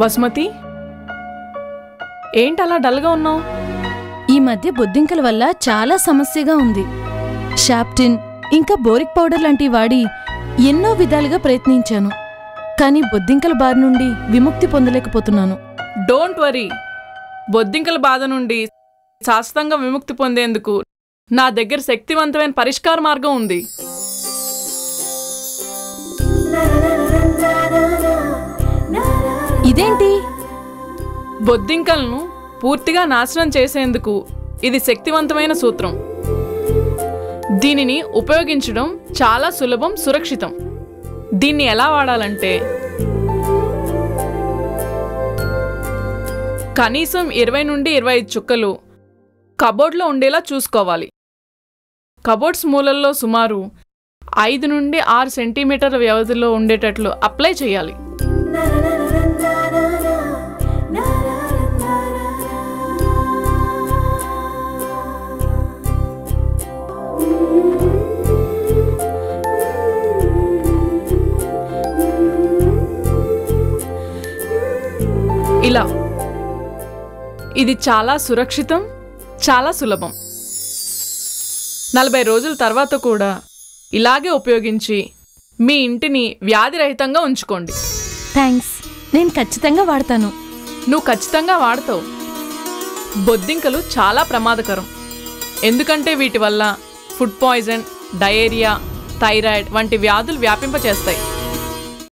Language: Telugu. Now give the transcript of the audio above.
వసుమతి, ఏంటి అలా డల్గా ఉన్నావు? ఈ మధ్య బొద్దింకల వల్ల చాలా సమస్యగా ఉంది. షాప్టిన్ ఇంకా బోరిక్ పౌడర్ లాంటివి వాడి ఎన్నో విధాలుగా ప్రయత్నించాను, కానీ బొద్దింకల బారి నుండి విముక్తి పొందలేకపోతున్నాను. డోంట్ వరీ, బొద్దింకల బాధ నుండి శాశ్వతంగా విముక్తి పొందేందుకు నా దగ్గర శక్తివంతమైన పరిష్కార మార్గం ఉంది. ఇదేంటి? బొద్దింకలను పూర్తిగా నాశనం చేసేందుకు ఇది శక్తివంతమైన సూత్రం. దీనిని ఉపయోగించడం చాలా సులభం, సురక్షితం. దీన్ని ఎలా వాడాలంటే కనీసం 20 నుండి 25 చుక్కలు కబోర్డ్లో ఉండేలా చూసుకోవాలి. కబోర్డ్స్ మూలల్లో సుమారు 5 నుండి 6 సెంటీమీటర్ల వ్యవధిలో ఉండేటట్లు అప్లై చేయాలి. ఇలా. ఇది చాలా సురక్షితం, చాలా సులభం. 40 రోజుల తర్వాత కూడా ఇలాగే ఉపయోగించి మీ ఇంటిని వ్యాధిరహితంగా ఉంచుకోండి. థ్యాంక్స్, నేను ఖచ్చితంగా వాడతాను. నువ్వు ఖచ్చితంగా వాడతావు. బొద్దింకలు చాలా ప్రమాదకరం, ఎందుకంటే వీటి వల్ల ఫుడ్ పాయిజన్, డయేరియా, థైరాయిడ్ వంటి వ్యాధులు వ్యాపింపచేస్తాయి.